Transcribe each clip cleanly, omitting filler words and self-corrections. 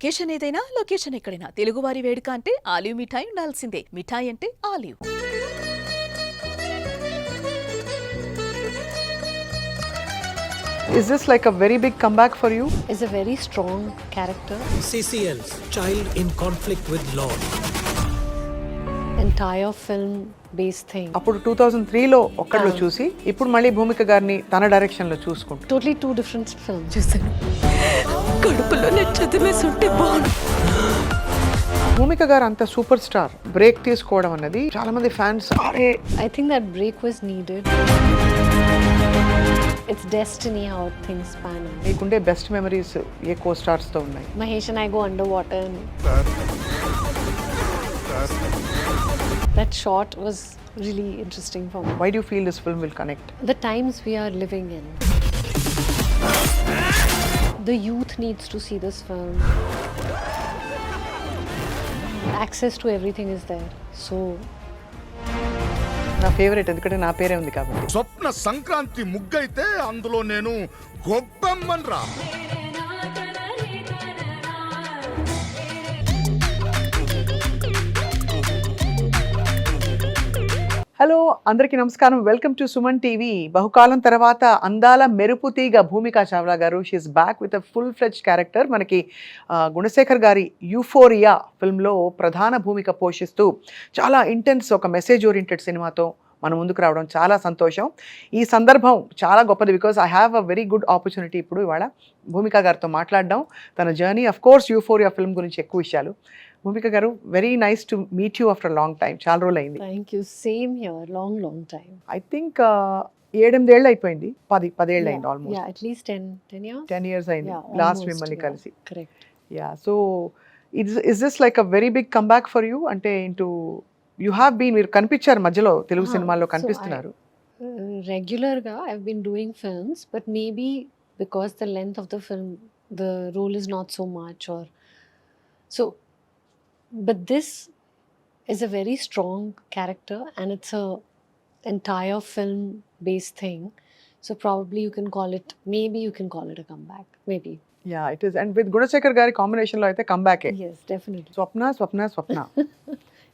Occasion ఏదైనా location ఎక్కడైనా తెలుగువారి వేడుక అంటే ఆలివ్ మిఠాయి ఉండాల్సిందే. మిఠాయి అంటే olive. Is this like a very big comeback for you? Is a very strong character. CCL's child in conflict with law. Entire film based thing. అప్పుడు 2003లో ఒక్కడిలో చూసి ఇప్పుడు మళ్ళీ భూమిక గారిని తన డైరెక్షన్ లో చూసుకుంటూ Totally two different films. చూసాను. కడుపులో చదివేసుంటే బాగుండు. భూమిక గారు అంత సూపర్ స్టార్ బ్రేక్ తీసుకోవడం అన్నది చాలా మంది ఫ్యాన్స్ అరే I think that break was needed. It's destiny how things pan out. మీకుండే బెస్ట్ మెమరీస్ ఏ కో స్టార్స్ తో ఉన్నాయి? Mahesh and I go underwater and that shot was really interesting for me. Why do you feel this film will connect? The times we are living in. The youth needs to see this film. Access to everything is there. So నా favourite ఎందుకంటే నా పేరే ఉంది కాబట్టి. స్వప్న సంక్రాంతి ముగ్గైతే అందులో నేను గొప్పమ్మన్ రా. Hello అందరికీ నమస్కారం. Welcome to Suman TV. బహుకాలం తర్వాత అందాల మెరుపు తీగ భూమికా చావ్లా గారు she is back with a full fledged character. మనకి గుణశేఖర్ గారి యూఫోరియా ఫిల్మ్లో ప్రధాన భూమిక పోషిస్తూ చాలా ఇంటెన్స్ ఒక మెసేజ్ ఓరియంటెడ్ సినిమాతో మన ముందుకు రావడం చాలా సంతోషం. ఈ సందర్భం చాలా గొప్పది because I have a very good opportunity ఇప్పుడు ఇవాళ భూమిక గారితో మాట్లాడడం, తన journey, of course euphoria film గురించి ఎక్కువ విషయాలు. భూమిక గారు, very nice to meet you after long time. చాలా రోజులు అయింది. thank you. Same here. Long time. I think 7-8 అయిపోయింది, 10 ఏళ్ళు అయింది almost. Yeah, at least 10 years. 10 years అయింది Yeah, లాస్ట్ almost, మిమ్మల్ని yeah. కలిసి. Correct. Yeah, so is this like a very big comeback for you? అంటే ఇంటూ యూ హ్యావ్ బీన్, మీరు కనిపించారు మధ్యలో తెలుగు సినిమాల్లో కనిపిస్తున్నారు. Regular ga I've been doing films, but maybe because the length of the film, the role is not so much, or so. But this is a very strong character, and it's a entire film based thing. So probably you can call it, maybe you can call it a comeback. Maybe. Yeah, it is. And with Gunasekhar గారి కాంబినేషన్లో అయితే కమ్బ్యాకే. Yes, definitely. స్వప్న స్వప్న స్వప్న,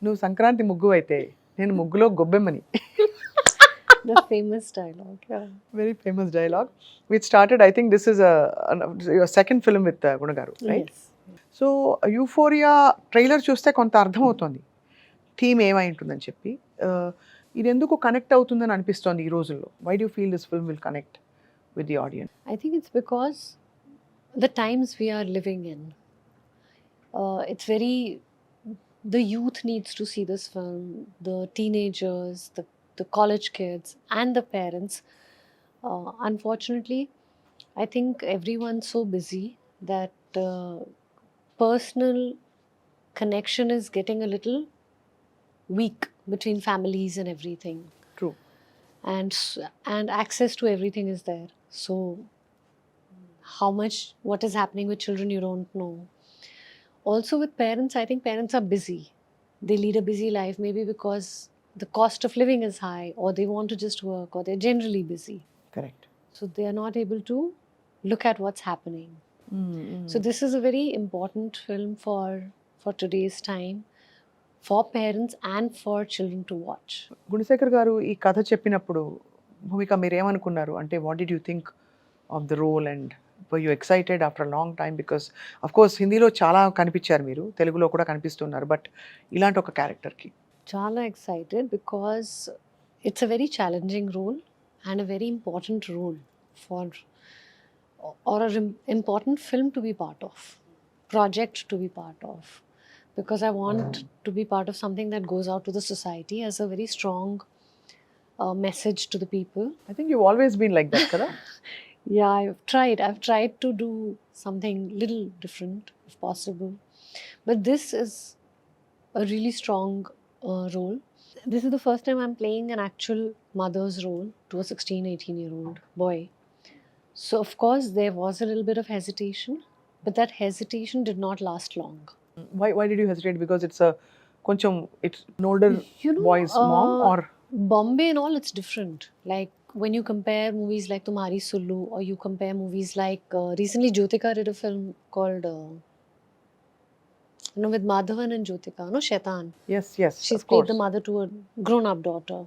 నువ్వు సంక్రాంతి ముగ్గు అయితే నేను ముగ్గులో గొబ్బెమ్మని. The famous dialogue. Yeah. Very famous dialogue which started, I think this is your second film with గుణ గారు, right? Yes. So euphoria trailer చూస్తే కొంత అర్థమవుతుంది థీమ్ ఏమై ఉంటుందని చెప్పి. ఇది ఎందుకు కనెక్ట్ అవుతుందని అనిపిస్తోంది ఈ రోజుల్లో? Why do feel this film will connect with the audience? I think it's because the times we are living in. It's very, the youth needs to see this film, the teenagers, the college kids, and the parents. Unfortunately, I think everyone's so busy that personal connection is getting a little weak between families and everything. True. And access to everything is there. So how much, what is happening with children, you don't know. Also with parents, I think parents are busy. They lead a busy life, maybe because the cost of living is high, or they want to just work, or they're generally busy. Correct. So they are not able to look at what's happening. So this is a very important film for today's time, for parents and for children to watch. Gunasekhar garu ఈ కథ చెప్పినప్పుడు భూమిక మీరేమనుకున్నారు? అంటే what did you think of the role and were you excited after long time? Because of course హిందీలో చాలా కనిపించారు మీరు, తెలుగులో కూడా కనిపిస్తున్నారు, బట్ ఇలాంటి ఒక క్యారెక్టర్కి. Chala excited because it's a very challenging role and a very important role for, or an important film to be part of, project to be part of, because I want to be part of something that goes out to the society as a very strong message to the people. I think you always been like that కదా. Yeah, I've tried to do something little different if possible, but this is a really strong role. This is the first time I'm playing an actual mother's role to a 16-18-year-old boy. So of course there was a little bit of hesitation, but that hesitation did not last long. Why did you hesitate? Because it's a కొంచెం it's an older boy's mom, or Bombay and all, it's different. Like when you compare movies like Tumhari Sullu, or you compare movies like recently Jyotika did a film called You know, with Madhavan and Jyotika, no, Shaitan. Yes, She's of played course. the mother to a grown-up daughter.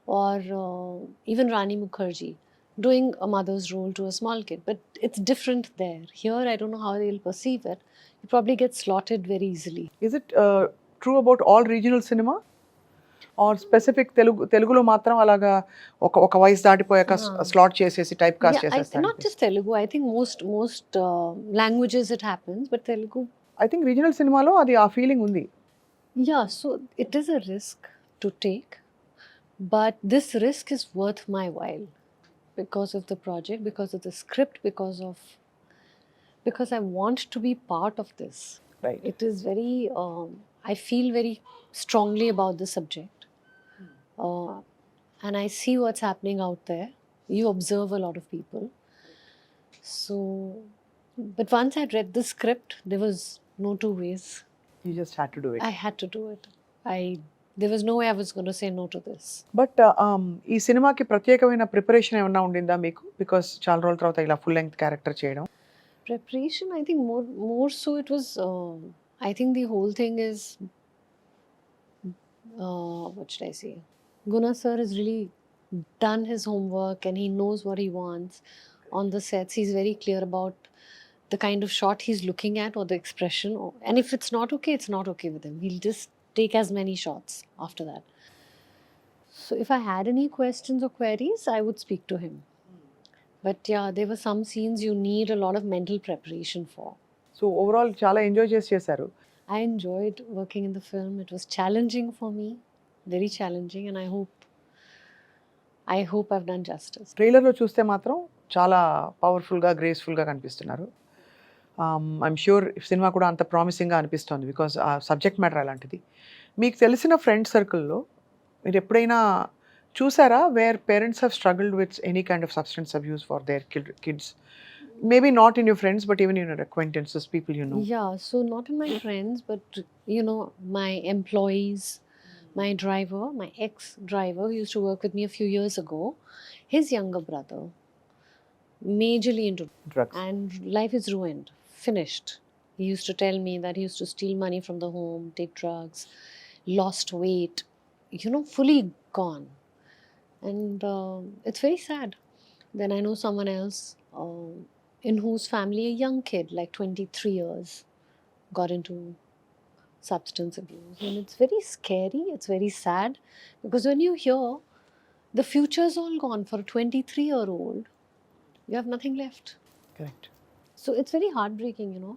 Or even Rani Mukherjee doing a mother's role to a small kid. But it's different there. Here, I don't know how they'll perceive it. You probably get slotted very easily. Is it true about all regional cinema? Or specific తెలుగులో మాత్రం అలాగా ఒక వయసు దాటిపోయాక slot చేసేసి type cast చేసేస్తారు? Not just Telugu. I think most languages it happens, but Telugu. I think regional సినిమాలో అది ఆ ఫీలింగ్ ఉంది. Yeah, so it is a risk to take, but this risk is worth my while because of the project, because of the script, because I want to be part of this. Right. It is very, I feel very strongly about the subject. And I see what's happening out there. You observe a lot of people. So, but once I read the script, there was no two ways. You just had to do it. I had to do it. There was no way I was going to say no to this. But ఈ సినిమాకి ప్రత్యేకమైన preparation ఏమన్నా ఉండిందా మీకు? Because చాలా రోజుల తర్వాత ఇలా full length character చేయడం. Preparation, I think more so it was, I think the whole thing is, what should I say? Guna sir has really done his homework and he knows what he wants on the sets. He's very clear about the kind of shot he's looking at or the expression. And if it's not okay, it's not okay with him. He'll just take as many shots after that. So if I had any questions or queries, I would speak to him. But yeah, there were some scenes you need a lot of mental preparation for. So overall చాలా enjoy చేశారు. I enjoyed working in the film. It was challenging for me, very challenging, and I hope I've done justice. ట్రైలర్లో చూస్తే మాత్రం చాలా పవర్ఫుల్గా గ్రేస్ఫుల్గా కనిపిస్తున్నారు. I'm sure cinema కూడా అంత ప్రామిసింగ్గా అనిపిస్తోంది బికాజ్ ఆ సబ్జెక్ట్ మ్యాటర్ అలాంటిది. మీకు తెలిసిన ఫ్రెండ్ సర్కిల్లో మీరు ఎప్పుడైనా చూసారా wear parents have struggled with any kind of substance abuse for their kids? Maybe not in your friends, but even in your acquaintances, people you know. Yeah, so not in my friends, but you know, my employees, my driver, my ex-driver who used to work with me a few years ago, his younger brother, majorly into Drugs. and life is ruined, finished. He used to tell me that he used to steal money from the home, take drugs, lost weight, you know, fully gone. And it's very sad. Then I know someone else in whose family a young kid, like 23 years, got into substance abuse. And it's very scary, it's very sad, because when you hear the future's all gone for a 23-year-old, you have nothing left. Correct. So it's very heartbreaking, you know.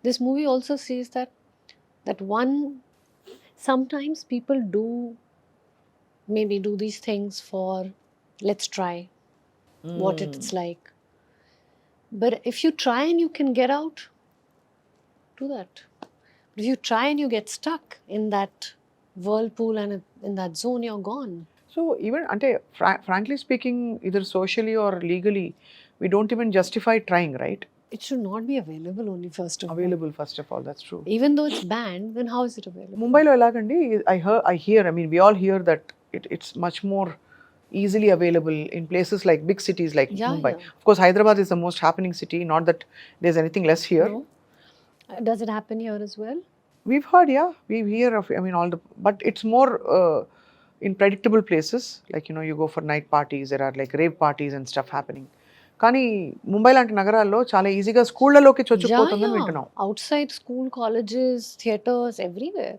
This movie also says that sometimes people maybe do these things for, let's try what it's like. But if you try and you can get out, do that. But if you try and you get stuck in that whirlpool and in that zone, you're gone. So even ante frankly speaking, either socially or legally, we don't even justify trying, right? It should not be available only first of all. Available first of all, that's true. Even though it's banned, then how is it available? Mumbaiలో ఎలాగండి? I hear, I mean we all hear that it's much more easily available in places like big cities like Yeah, Mumbai. yeah. Of course, Hyderabad is the most happening city. Not that there's anything less here. No? Does it happen here as well? We've heard, yeah, we hear of. I mean, but it's more in predictable places. Like you know, you go for night parties. There are like rave parties and stuff happening. కానీ ముంబై లాంటి నగరాల్లో చాలా ఈజీగా స్కూళ్ళలోకి చొచ్చుకుపోతుందని వింటున్నాం. Outside school, colleges, theatres, everywhere.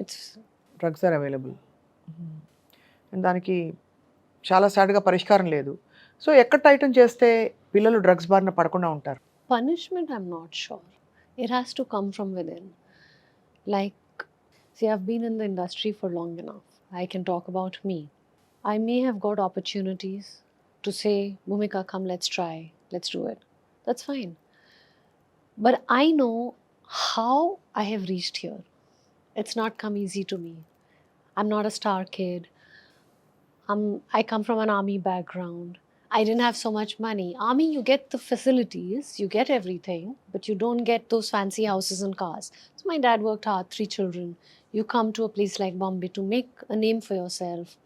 It's drugs are available. And దానికి చాలా సాడ్గా పరిష్కారం లేదు. సో ఎక్కడ టైటన్ చేస్తే పిల్లలు డ్రగ్స్ బారిన పడకుండా ఉంటారు? punishment, I'm not sure. It has to come from within. Like, see, I've been in the industry for long enough. I can talk about me. I may have got opportunities to say, Bhumika, come, let's try, let's do it. That's fine. But I know how I have reached here. It's not come easy to me. I'm not a star kid. I come from an army background. I didn't have so much money. Army, you get the facilities, you get everything, but you don't get those fancy houses and cars. So my dad worked hard, 3 children. You come to a place like Bombay to make a name for yourself.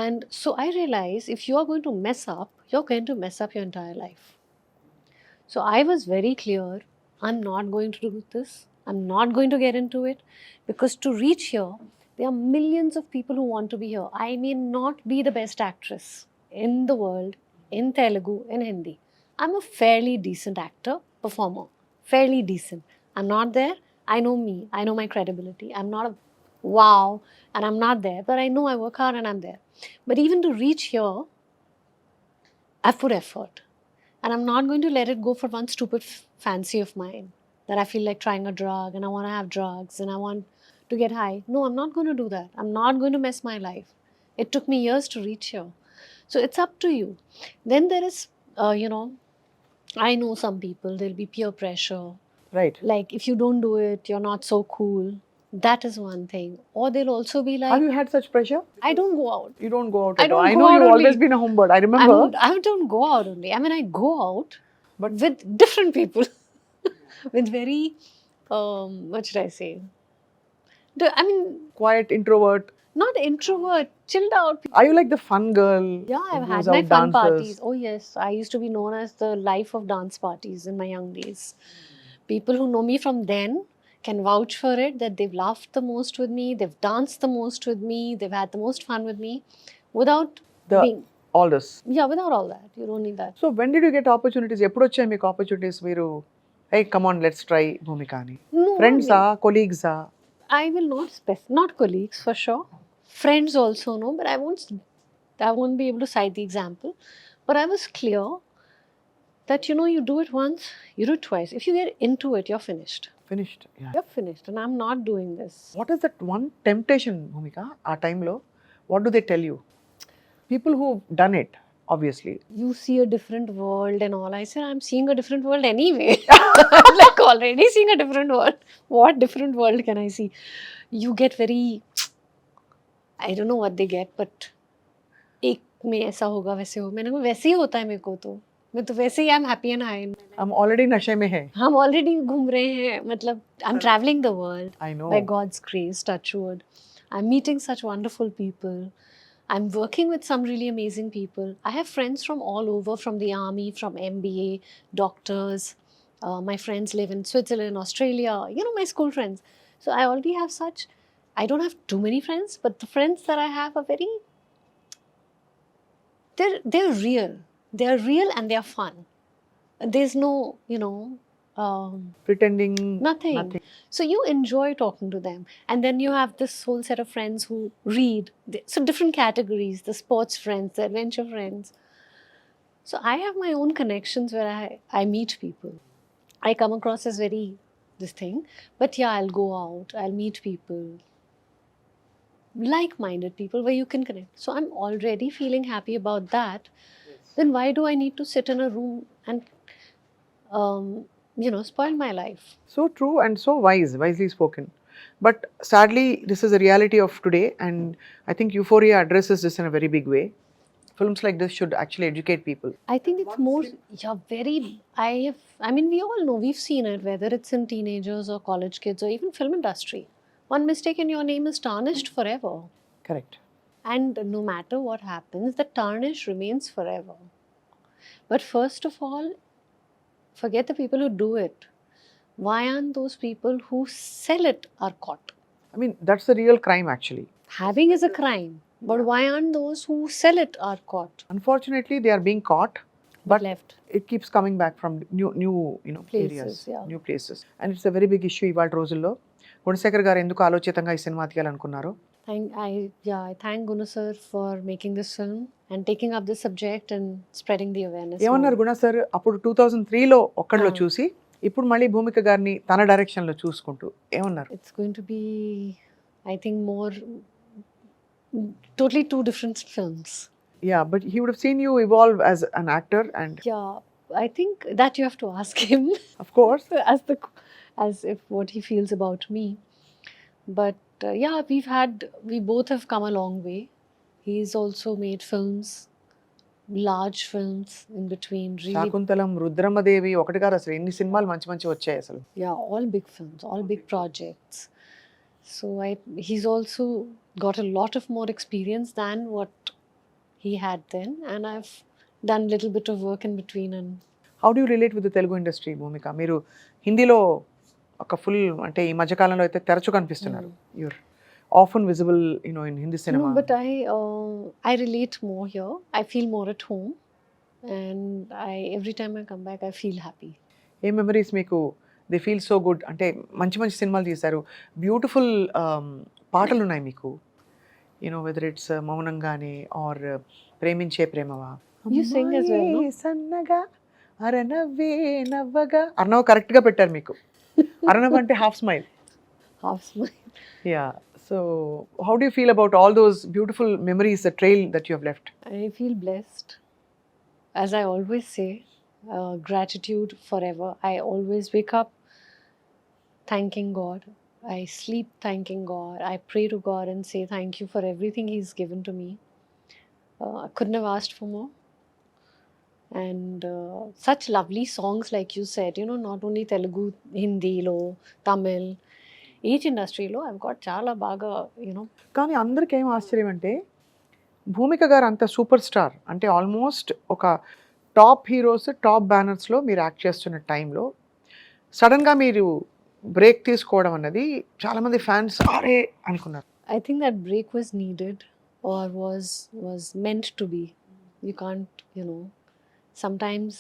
And so I realized if you are going to mess up, you're going to mess up your entire life. So I was very clear I'm not going to do this. I'm not going to get into it, because to reach here, there are millions of people who want to be here. I may not be the best actress in the world, in Telugu, in Hindi. I'm a fairly decent actor, performer, fairly decent. I'm not there. I know me. I know my credibility. I'm not a wow, and I'm not there, but I know I work hard and I'm there. But even to reach here, I've put effort. And I'm not going to let it go for one stupid fancy of mine, that I feel like trying a drug and I want to have drugs and I want to get high. No, I'm not going to do that. I'm not going to mess my life. It took me years to reach here. So it's up to you. Then there is, I know some people, there'll be peer pressure. Right. Like, if you don't do it, you're not so cool. That is one thing. Or they'll also be like, Have you had such pressure? I don't go out. You don't go out I at all. don't I go know out you've only. always been a homebird. I remember. I don't go out only. I mean, I go out, But- with different people, with very, what should I say? I mean, Quiet introvert. not introvert, chilled out. Are you like the fun girl? Yeah, who I've goes had my out, fun dances? parties. Oh yes, I used to be known as the life of dance parties in my young days. People who know me from then can vouch for it, that they've laughed the most with me, they've danced the most with me, they've had the most fun with me, without being, All this. without all that. You don't need that. So when did you get opportunities? ఎప్పుడు వచ్చాయి మీకు opportunities? మీరు hey, come on, let's try Bhumika ani. No, Friends I mean, colleagues I will not not colleagues for sure. Friends also no, but I won't be able to cite the example. But I was clear that you do it once, you do it twice. If you get into it, you're finished. finished. Yeah. You're finished, and I'm not doing this. What is that one temptation, Bhumika? ఆ టైంలో what do they tell you? People who've done it, obviously. You see a different world and all. I said, I'm seeing a different world anyway. I'm like already seeing a different world. What different world can I see? You get very, I don't know what they get, but एक में ऐसा होगा वैसे हो. मैंने कहा वैसे ही होता है मेरे को तो. मैं तो वैसे ही I'm happy and high. I'm already नशे में है. हम already घूम रहे हैं. मतलब I'm traveling the world. I know. By God's grace, touch wood. I'm meeting such wonderful people. I'm working with some really amazing people. I have friends from all over, from the army, from MBA, doctors. My friends live in Switzerland, Australia, my school friends. So I already have such, I don't have too many friends, but the friends that I have are very, they're real. They're real and they're fun. There's no, Pretending. Nothing. So you enjoy talking to them. And then you have this whole set of friends who read. So different categories, the sports friends, the adventure friends. So I have my own connections where I meet people. I come across as very this thing. But yeah, I'll go out. I'll meet people. Like-minded people where you can connect. So I'm already feeling happy about that. Then why do I need to sit in a room and spoil my life? So true and so wisely spoken. But sadly, this is a reality of today, and I think Euphoria addresses this in a very big way. Films like this should actually educate people. I think it's more, we all know, we've seen it, whether it's in teenagers or college kids or even film industry. One mistake and your name is tarnished forever. Correct. And no matter what happens, the tarnish remains forever. But first of all, forget the people who do it. Why aren't those people who sell it are caught? I mean, that's the real crime actually. Having is a crime, but why aren't those who sell it are caught? Unfortunately, they are being caught, but Left. it keeps coming back from new Places, areas, yeah. new places. And it's a very big issue ఇవాళ రోజుల్లో. గుణశేఖర్ గారు ఎందుకు ఆలోచితంగా ఈ cinema తీయాలనుకున్నారు? I thank Gunu sir for making this film and taking up this subject and spreading the awareness. ఏమన్నారు more. గుణ sir అప్పుడు 2003లో ఒక్కడిలో చూసి ఇప్పుడు మళ్ళీ భూమిక గారిని తన డైరెక్షన్లో చూసుకుంటూ ఏమన్నారు? It's going to be, I think, more totally two different films. Yeah, but he would have seen you evolve as an actor, and Yeah, I think that you have to ask him of course, as if what he feels about me. But we both have come a long way. He's also made films, large films in between. Really, Shaakuntalam, Rudramadevi ఒకటి కాదు అసలు ఎన్ని సినిమాలు మంచి మంచి వచ్చాయి అసలు. all big films, all big projects. So he's also got a lot of more experience than what he had then, and I've done a little bit of work in between. And how do relate with Telugu industry Bhumika? మీరు హిందీలో ఒక full అంటే ఈ మధ్యకాలంలో అయితే తరచు కనిపిస్తున్నారు. You're often visible in Hindi cinema. No, but I relate more here. I feel more at home, and every time I come back, I feel happy. A memories మీకు దే ఫీల్ సో గుడ్? అంటే మంచి మంచి సినిమాలు తీశారు, beautiful పాటలు ఉన్నాయి మీకు, whether it's మౌనంగానే ఆర్ ప్రేమించే ప్రేమవా. You sing as well, no? అమ్మాయే సన్నగా అరనవ్వే నవ్వగా, అర్ణవ్ కరెక్ట్గా పెట్టారు మీకు. అర్ణవ్ అంటే half smile. Half smile. Yeah, so how do you feel about all those beautiful memories, the trail that you have left? I feel blessed. As I always say, gratitude forever. I always wake up thanking God. I sleep thanking God. I pray to God and say thank you for everything He's given to me. I couldn't have asked for more. And such lovely songs, like you said, not only Telugu, Hindi, lo, Tamil, each industry lo, I've got chala baga, కానీ అందరికీ ఏం ఆశ్చర్యం అంటే భూమిక గారు అంత super star అంటే almost ఒక top heroes, top బ్యానర్స్లో మీరు యాక్ట్ చేస్తున్న టైంలో సడన్గా మీరు బ్రేక్ తీసుకోవడం అన్నది చాలామంది ఫ్యాన్స్ అరే అనుకున్నారు. I think that break was needed, or was meant to be. You can't, sometimes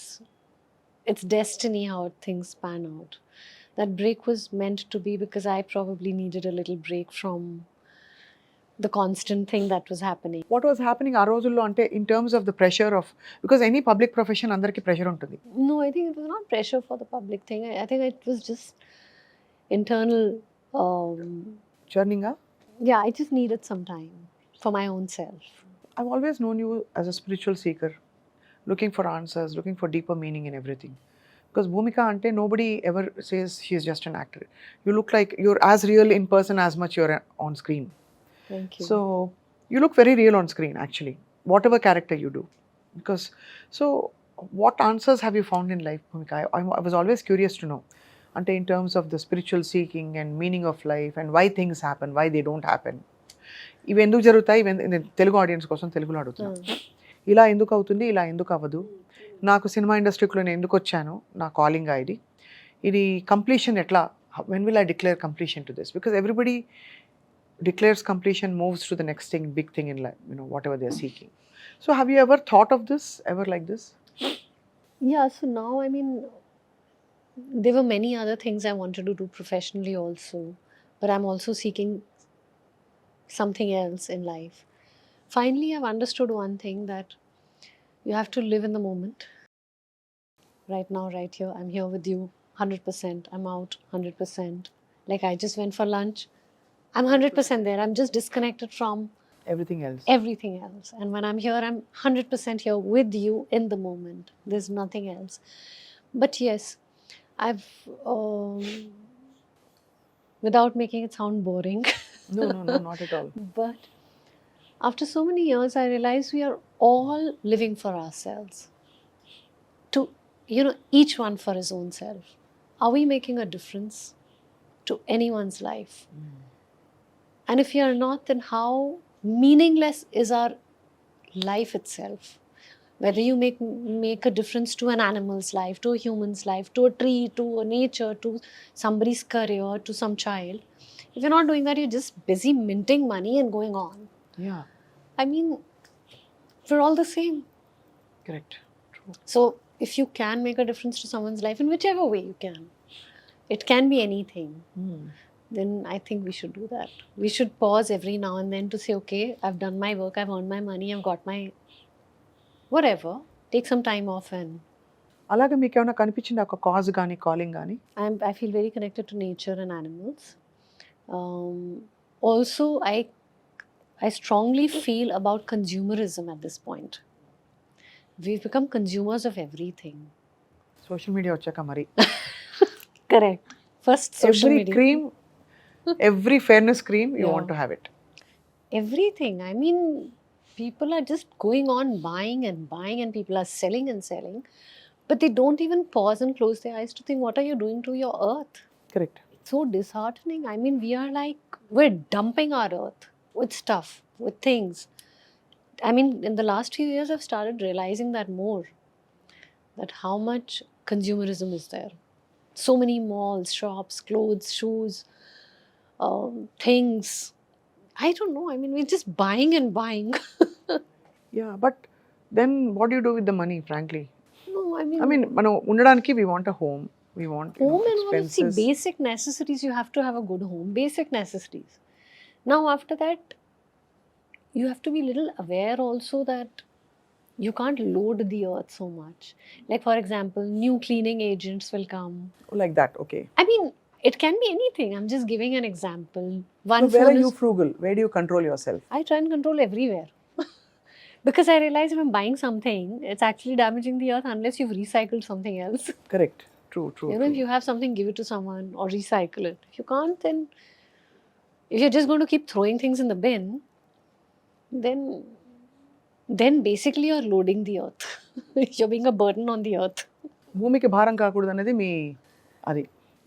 it's destiny how things pan out. That break was meant to be because I probably needed a little break from the constant thing that was happening. What was happening ఆ రోజుల్లో అంటే in terms of the pressure of, because any public profession అందరికీ pressure ఉంటుంది. No, I think it was not pressure for the public thing. I think it was just internal. జర్నీగా Yeah, I just needed some time for my own self. I've always known you as a spiritual seeker, looking for answers, looking for deeper meaning in everything. Because Bhumika ante nobody ever says she is just an actor. You look like you're as real in person as much you're on screen. Thank you. So you look very real on screen actually, whatever character you do. Because so what answers have you found in life, Bhumika? I was always curious to know. Ante in terms of the spiritual seeking and meaning of life and why things happen, why they don't happen. ఇవి ఎందుకు జరుగుతాయి, Telugu audience కోసం తెలుగులో అడుగుతున్నాను. ఇలా ఎందుకు అవుతుంది, ఇలా ఎందుకు అవ్వదు, నాకు సినిమా ఇండస్ట్రీలో నేను ఎందుకు వచ్చాను, నా కాలింగ్ ఇది కంప్లీషన్ ఎట్లా, when will I declare completion to this, because everybody declares completion, moves to the next thing, big thing in life, whatever they are seeking. So have you ever thought of this, ever like this? Yeah, so now, I mean, there were many other things I wanted to do professionally also, but I'm also seeking something else in life. Finally, I've understood one thing, that you have to live in the moment. Right now, right here, I'm here with you 100%. I'm out 100%. Like I just went for lunch. I'm 100% there. I'm just disconnected from Everything else. everything else. And when I'm here, I'm 100% here with you in the moment. There's nothing else. But yes, I've, without making it sound boring, No, not at all. but after so many years, I realized we are all living for ourselves. To, each one for his own self. Are we making a difference to anyone's life? And if we are not, then how meaningless is our life itself? Whether you make a difference to an animal's life, to a human's life, to a tree, to a nature, to somebody's career, to some child. If you're not doing that, you're just busy minting money and going on. Yeah, I mean, we're all the same. correct. True. So if you can make a difference to someone's life in whichever way you can, it can be anything, then I think we should do that. We should pause every now and then to say, okay, I've done my work, I've earned my money, I've got my whatever. Take some time off, and అలాగే మీకు ఏమైనా కనిపించింది ఒక cause కానీ calling కానీ? I feel very connected to nature and animals. Also, I strongly feel about consumerism at this point. We've become consumers of everything. Social media వచ్చాక మరి Correct. First, social every media. Cream, every fairness cream you Yeah. Want to have it. Everything. I mean, people are just going on buying and buying, and people are selling and selling, but they don't even pause and close their eyes to think, what are you doing to your earth? Correct. It's so disheartening. I mean, we're dumping our earth with stuff, with things. I mean, in the last few years, I've started realizing that more. that how much consumerism is there. So many malls, shops, clothes, shoes, things. I don't know. I mean, we're just buying and buying. Yeah, but then what do you do with the money, frankly? No, I mean, మనం ఉండడానికి we want a home, we want home and all. See, expenses. basic necessities, you have to have a good home. Basic necessities. Now, after that, you have to be little aware also that you can't load the earth so much. Like, for example, new cleaning agents will come. Like that, okay. I mean, it can be anything. I'm just giving an example. So One where phone are you is, frugal? Where do you control yourself? I try and control everywhere. Because I realize if I'm buying something, it's actually damaging the earth unless you've recycled something else. Correct. True. You know, if you have something, give it to someone or recycle it. If you can't, then if you're just going to keep throwing things in the bin, then basically you're loading the earth. You're being a burden on the earth. భూమికి భారం కాకూడదు అనేది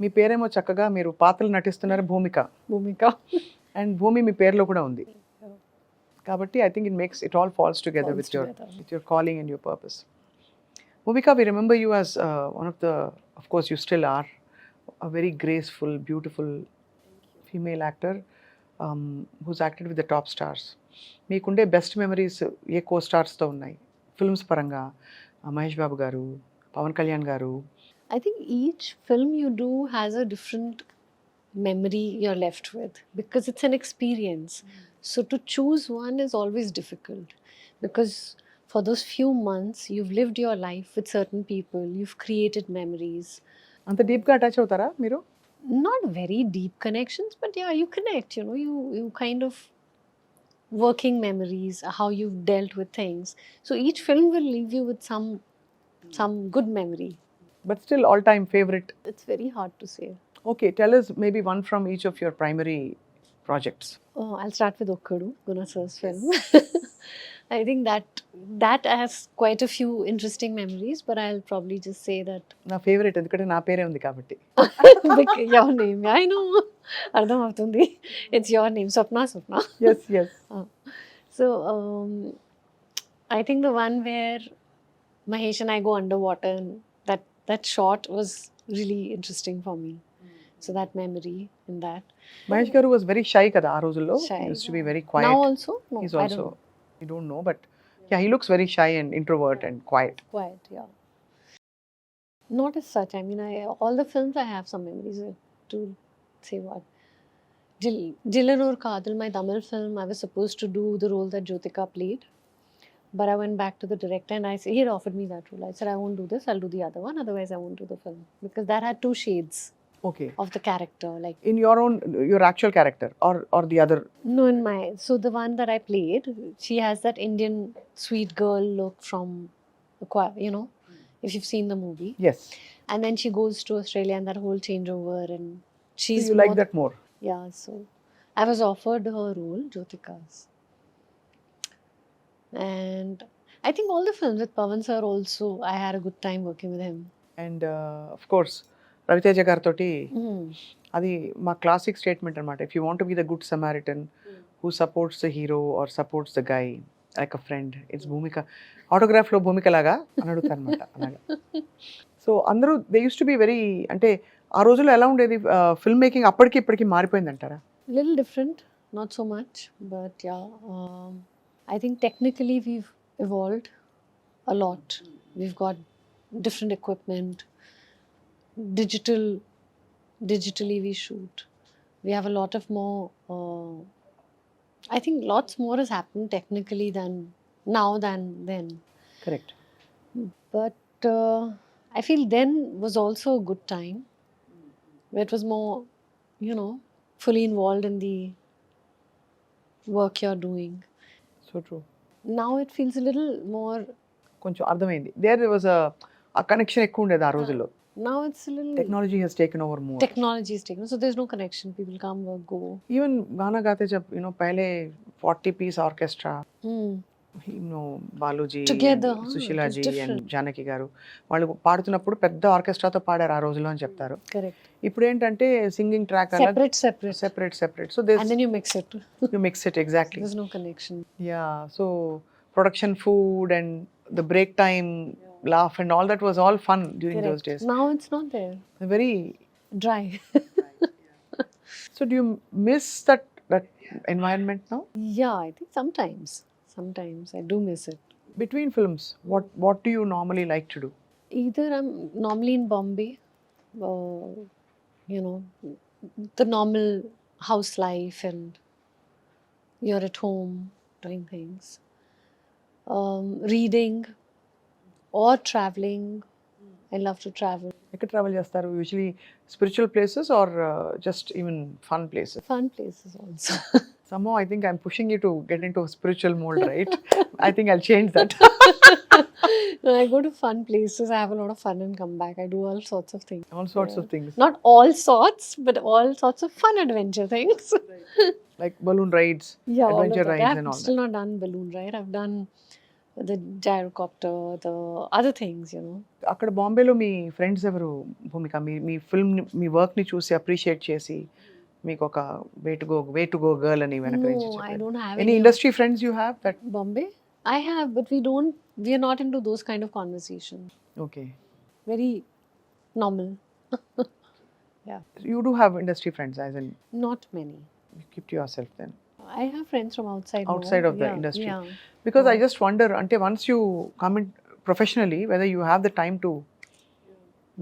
మీ పేరేమో చక్కగా మీరు పాత్రలు నటిస్తున్నారు భూమిక, Bhumika. And భూమి మీ పేరులో కూడా ఉంది కాబట్టి I think it all falls together Falls with together. your calling and your purpose. Bhumika, we remember you as one of the, of course you still are, a very graceful, beautiful female actor who's acted with the top stars. మీకుండే best memories ఏ co స్టార్స్తో ఉన్నాయి films పరంగా? మహేష్ బాబు గారు, పవన్ కళ్యాణ్ గారు. I think each film you do has a different memory you're left with because it's an experience. So to choose one is always difficult because for those few months you've lived your life with certain people, you've created memories. అంత డీప్గా attach అవుతారా మీరు? Not very deep connections, but yeah, you connect, you know, you kind of working memories, how you've dealt with things. So each film will leave you with some good memory. But still all time favourite? It's very hard to say. Okay, tell us maybe one from each of your primary projects. Oh, I'll start with Okkadu, Guna sir's film. I think that has quite a few interesting memories, but I'll probably just say that నా favourite ఎందుకంటే నా పేరే ఉంది కాబట్టి. your name. I know. Ardham avtundi. It's your name, Swapna. Yes. So I think the one where Mahesh and I go underwater, and that shot was really interesting for me. So that memory in that. Mahesh గారు was very shy కదా ఆ రోజుల్లో. Shy. Used to be very Now quiet. also? No, He's I also, don't know. you don't know, but yeah, he looks very shy and introvert and quiet. Quiet, yeah. Not as such. I mean, all the films I have some memories to say what. Jillanur Kadal, my Tamil film, I was supposed to do the role that Jyotika played. But I went back to the director and he had offered me that role. I said, I won't do this, I'll do the other one. Otherwise, I won't do the film. Because that had two shades Okay. of the character. Like, In your actual character or the other? no, in my. So the one that I played, she has that Indian sweet girl look from, you know, if you've seen the movie. Yes. And then she goes to Australia and that whole changeover and she's So you like more- that more? Yeah, so I was offered her role, Jyotika's. And I think all the films with Pawan sir also, I had a good time working with him. And of course, Raviteja గారితో Mm. అది మా classic statement అనమాట. If you want be the good Samaritan who supports the hero or supports the guy like a friend, it's Bhumika. ఆటోగ్రాఫ్లో భూమిక లాగా అని అడుగుతాను అనమాట అలాగా. సో అందరూ they use to be very, అంటే ఆ రోజుల్లో ఎలా ఉండేది ఫిల్మ్ మేకింగ్ అప్పటికి ఇప్పటికి మారిపోయింది అంటారా? Little different, not so much, but yeah, I think technically we've evolved a lot. We've got different equipment, digitally we shoot. We have a lot of more, I think lots more has happened technically than then. Correct. But I feel then was also a good time where it was more, you know, fully involved in the work you're doing. So true. Now it feels a little more, కొంచెం అర్థమైంది. There was ఆ connection ఎక్కువ ఉండేది ఆ రోజుల్లో. now it's a little, technology has taken over more. technology is taken, so there's no connection. People come or go. Even గానా గాతే జబ్ పहले 40 piece orchestra, Hmm. Baluji, Together, Susheelaji it was and different. Janaki గారు వాళ్ళు పాడుతున్నప్పుడు పెద్ద ఆర్కెస్ట్రాతో పాడారు ఆ రోజుల్లో అని చెప్తారు. Correct. ఇప్పుడు ఏంటంటే సింగింగ్ ట్రాక్ అలా Separate. So And then you mix it. You mix it exactly. There's no connection. Yeah, so production food and the break time laugh and all that was all fun during those Correct. days. Now it's not there. Very. Dry. So do you miss that environment now? Yeah, I think sometimes I do miss it. Between films, what do you normally like to do? Either I'm normally in Bombay, you know, the normal house life, and you're at home doing things, reading or traveling. I love to travel. ఎక్కడ travel చేస్తారు usually spiritual places or just even fun places? Fun places also. Somehow I think I'm pushing you to get into a spiritual mold, right? I think I'll change that. No, I go to fun places. I have a lot of fun and come back. I do all sorts of things. All sorts of things. Not all sorts, but all sorts of fun adventure things. Like balloon rides, Yeah, all of adventure that. rides I've and all still that. not done balloon ride. I've done the gyrocopter, the other things, you know. అక్కడ బాంబేలో మీ friends ఎవరు భూమిక? మీ film మీ వర్క్ని చూసి appreciate చేసి మీకు ఒక way to go girl అని వెనక నుంచి No, I చెప్పారు. don't have Any industry friends you have that? Bombay? I have, but we are not into those kind of conversations. Okay. Very normal. You do have industry friends, as in Not many. you keep to yourself then. I have friends from outside. no? Outside of the Yeah, industry. Yeah. Because I just wonder, ante once you come in professionally, whether you have the time to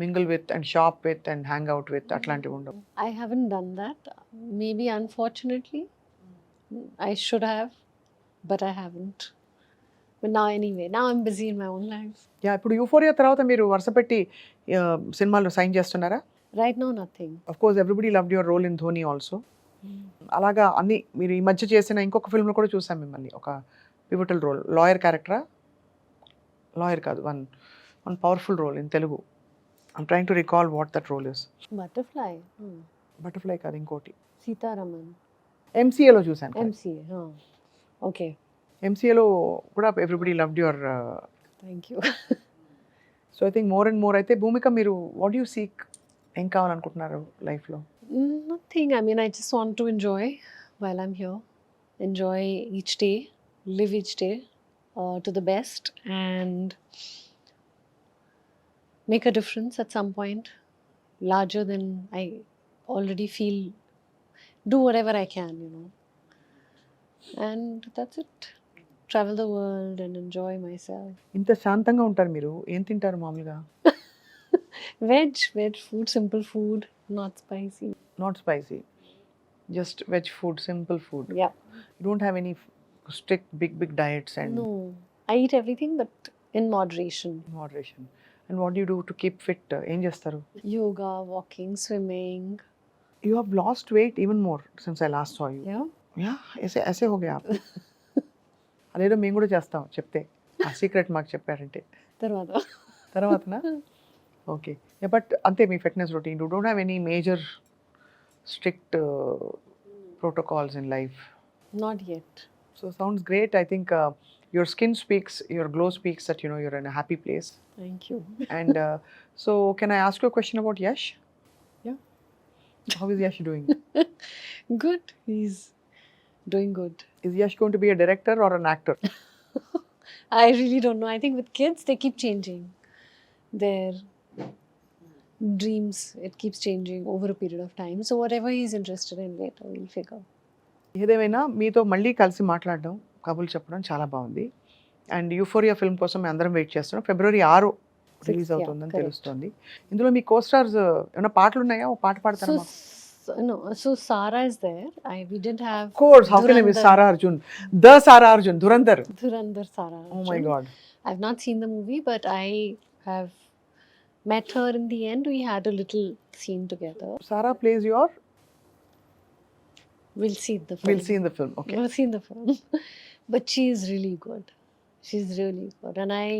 mingle with and shop with and hang out with atlanti undavu. I haven't done that. Maybe unfortunately, I should have, but I haven't. But now anyway, now I'm busy in my own life. Yeah, ఇప్పుడు euphoria తర్వాత మీరు వరుస పెట్టి సినిమాల్లో sign చేస్తున్నారా? Right now, nothing. Of course everybody loved your role in Dhoni also. అలాగా అన్ని మీరు ఈ మధ్య చేసిన ఇంకొక ఫిల్మ్లో కూడా చూసాం మిమ్మల్ని, ఒక పివటల్ రోల్, లాయర్ క్యారెక్టరా? లాయర్ కాదు, one powerful role in Telugu. I'm trying to recall what that role is. Butterfly. Butterfly కాదు, ఇంకోటి Sita Raman. ఎంసీఏలో చూసాను. MCA. Okay. ఎంసీఏలో కూడా everybody loved your. Thank you. So I think more and more అయితే భూమిక మీరు what you seek, ఏం కావాలనుకుంటున్నారు లైఫ్లో? Nothing. I mean, I just want to enjoy while I'm here. Enjoy each day, live each day to the best, and make a difference at some point, larger than I already feel. Do whatever I can, you know. And that's it. Travel the world and enjoy myself. ఇంత శాంతంగా ఉంటారు మీరు, ఏం తింటారు మామూలుగా? Veg food, simple food, not spicy. Not spicy, just veg food, simple food. Yeah. You don't have any strict big diets and No, I eat everything, but in moderation. Moderation. And what you do to keep fit? ఏం చేస్తారు? Yoga, walking, swimming. You have lost weight even more since I last saw you. Yeah. Yeah, ऐसे हो गया आप. అదేదో మేము కూడా చేస్తాం చెప్తే, ఆ సీక్రెట్ మాకు చెప్పారంటే. తర్వాతనా? ఓకే. బట్ అంతే మీ fitness routine, you don't have any major strict protocols in life. Not yet. So sounds great. I think your skin speaks, your glow speaks that you know you're in a happy place. Thank you. And so can I ask you a question about Yash? Yeah. How is Yash doing? Good. He's doing good. Is Yash going to be a director or an actor? I really don't know. I think with kids, they keep changing their dreams. It keeps changing over a period of time. So whatever he's interested in later, we'll figure. ఏదేమైనా మీతో మళ్ళీ కలిసి మాట్లాడడం, కబుర్లు చెప్పడం చాలా బాగుంది. And euphoria film కోసం మేము అందరం వెయిట్ చేస్తున్నాం. ఫిబ్రవరి 6 రిలీజ్ అవుతుందని correct. తెలుస్తుంది. ఇందులో మీ కోస్టార్స్ ఏమైనా పాటలు ఉన్నాయా? ఓ పాట పాడతారా మాకు? So Sara is there. We didn't have. Of course, how can I miss Sara Arjun? The Sara Arjun, Dhurandhar. Dhurandhar Sara. Oh my God. I've not seen the movie, but I have met her in the end. We had a little scene together. Sara plays your. We'll see the film. We'll see in the film. Okay. We'll see in the film. But she's really good. She's really good. And I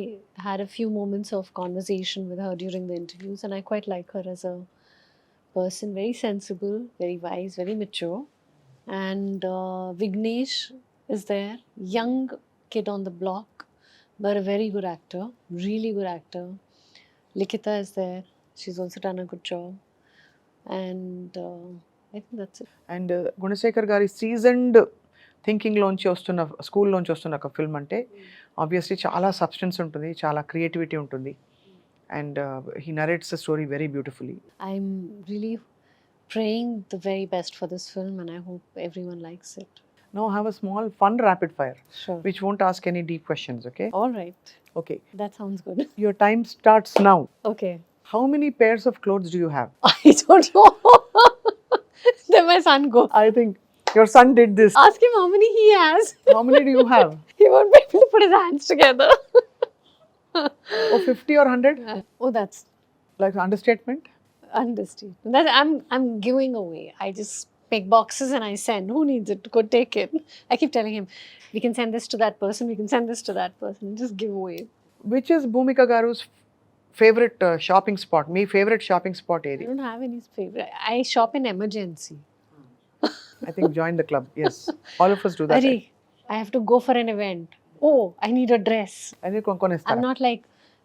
had a few moments of conversation with her during the interviews, and I quite like her as a person. Very sensible, very wise, very mature. And Vignesh is there, young kid on the block, but a very good actor, really good actor. Likita is there. She's also done a good job. And I think that's it. And Gunasekhar Gari seasoned థింకింగ్లోంచి వస్తున్న స్కూల్లోంచి వస్తున్న ఒక film అంటే obviously చాలా substance ఉంటుంది, చాలా creativity ఉంటుంది. And he narrates the story very beautifully. I'm really praying the very best for this film, and I hope everyone likes it. Now have a small fun rapid fire Sure. which won't ask any deep questions, okay? All right. Okay. That sounds good. Your time starts now. Okay. How many pairs of clothes do you have? I don't know. Then my son go. I think your son did this. Ask him how many he has. How many do you have? He won't be able to put his hands together. Oh, 50 or 100? Oh, that's Like understatement? understatement. That I'm giving away. I just pick boxes and I send. Who needs it? Go take it. I keep telling him, we can send this to that person. We can send this to that person. Just give away. Which is Bhumika Garu's favorite shopping spot? Me favorite shopping spot I area. don't have any favorite. I shop in emergency. I think join the club. Yes. All of us do that. Arey, I have to go for an event. Oh, I need a dress. Any I'm కొనుక్కొనిస్తారా? not like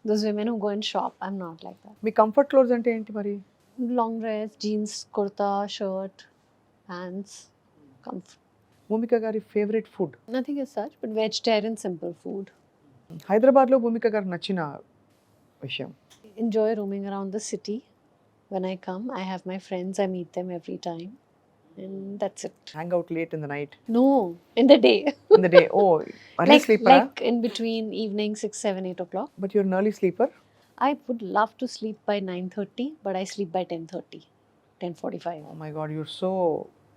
those women who go and shop. I'm not like that. Me comfort clothes అంటే ఏంటి మరి? Long dress, jeans, kurta, shirt, pants, comfort. భూమిక గారి favourite food? Nothing as such, but vegetarian, simple food. హైదరాబాద్లో భూమిక గారికి నచ్చిన విషయం? Enjoy roaming around the city. When I come, I have my friends. I meet them every time, and that's it. Hang out late in the night? No, in the day. In the day? Oh early స్లీపరా? like in between evening 6, 7, 8 o'clock. But you're early sleeper? I would love to sleep by 9:30, but I sleep by 10:30, 10:45. Oh my god, you're so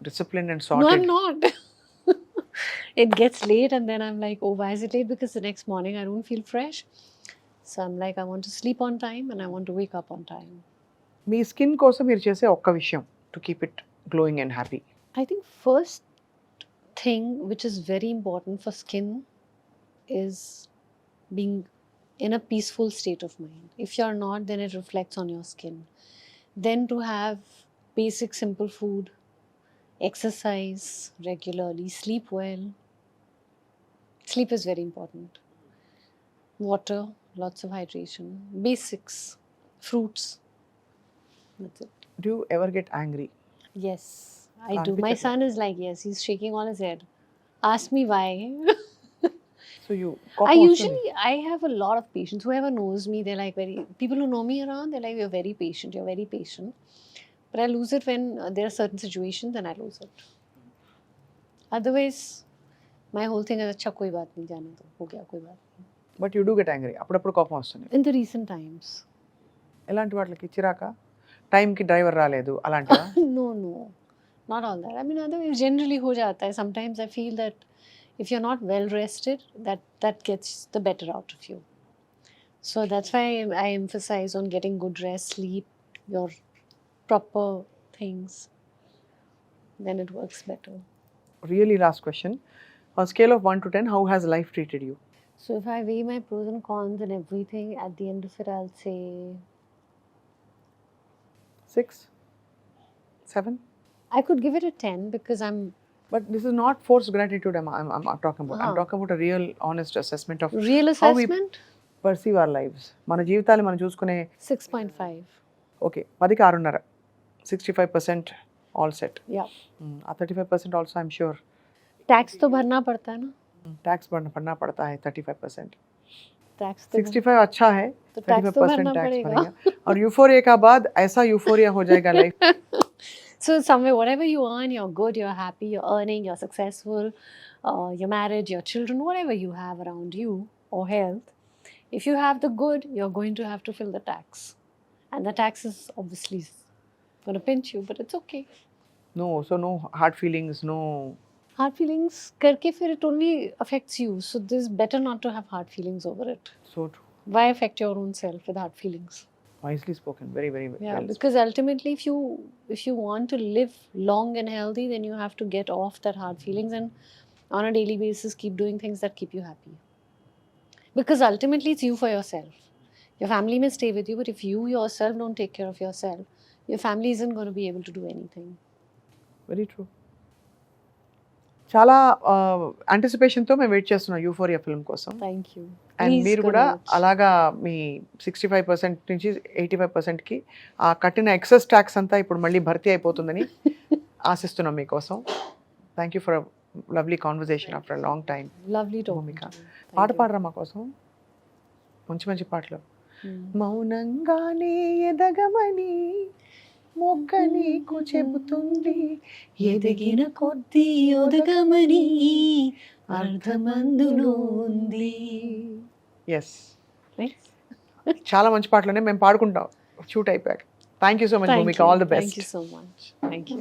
disciplined and No, sorted. I'm not. It gets late, and then I'm like, oh, why is it late? Because the next morning I don't feel fresh. So I'm like, I want to sleep on time and I want to wake up on time. Me skin కోసం మీరు చేసే ఒక్క విషయం to keep it glowing and happy? I think first thing which is very important for skin is being in a peaceful state of mind. If you're not, then it reflects on your skin. Then to have basic simple food, exercise regularly, sleep well. Sleep is very important. Water, lots of hydration, basics, fruits. That's it. Do you ever get angry? Yes, I do. My son is like, yes, he's shaking all his head. Ask me why. So you I have a lot of patience. Whoever knows me, they're like people who know me around, they're like, you're very patient. But I lose it when there are certain situations and I lose it. Otherwise, my whole thing is, अच्छा कोई बात नहीं, जाने दो, हो गया कोई बात नहीं. But you do get angry? అప్పుడప్పుడు కోపం వస్తుంది. In the recent times. ఎలాంటి వాటికి? చిరాక? టైంకి డ్రైవర్ రాలేదు అలాంటివా? No, not all that. I mean, otherwise generally ho jata hai. Sometimes I feel that if you're not well rested, that gets the better out of you. So that's why I emphasize on getting good rest, sleep, your proper things. Then it works better. Really last question. On scale of 1 to 10, how has life treated you? So if I weigh my pros and cons and everything, at the end of it, I'll say 6? 7? I could give it a 10 because I'm But this is not forced gratitude I'm talking about. I'm Ah. talking about a real honest assessment of real how we assessment perceive our lives. మన జీవితాలు మనం చూసుకునే 6.5. Okay 10కి 6.5, 65% all set. Yeah. ఆ 35% also I'm sure Tax तो भरना पड़ता है ना. टैक्स भरना पड़ता है. 35%, Tax तो 65 अच्छा है, तो tax तो 35% भरना टैक्स पड़ेगा. भरेगा. और यूफोरिया का बाद ऐसा यूफोरिया हो जाएगा life. So somewhere, whatever you earn, you're good, you're happy, you're earning, you're successful, your marriage, your children, whatever you have around you, or health, if you have the good, you're going to have to fill the tax. And the tax is obviously going to pinch you, but it's okay. No hard feelings, no. Hard feelings, karke fir it only affects you. So this is better not to have hard feelings over it. So true. Why affect your own self with hard feelings? Wisely spoken. Very Yeah, well spoken. because ultimately, if you want to live long and healthy, then you have to get off that hard feelings and on a daily basis keep doing things that keep you happy. Because ultimately, it's you for yourself. Your family may stay with you, but if you yourself don't take care of yourself, your family isn't going to be able to do anything. Very true. చాలా యాంటిసిపేషన్తో మేము wait చేస్తున్నాం euphoria film కోసం. Thank you. And Please మీరు go కూడా watch. అలాగా మీ 65% నుంచి 85%కి ఆ కట్టిన ఎక్సెస్ ట్యాక్స్ అంతా ఇప్పుడు మళ్ళీ భర్తీ అయిపోతుందని ఆశిస్తున్నాం మీకోసం. Thank you for lovely conversation after long time. Lovely talking Bhumika. to you. Thank పాట you. పాడరా మా కోసం, మంచి మంచి పాటలు. Hmm. మౌనంగానే ఎదగమని మొగ్గ నీకు చెబుతుంది, ఎదిగిన కొద్దీ ఒదగమని అర్థమందులో ఉంది. ఎస్, చాలా మంచి పాటలునే మేము పాడుకుంటాం షూట్ అయిపోయాక. Thank you so much Bhumika, all the Thank best. you so much. Thank you.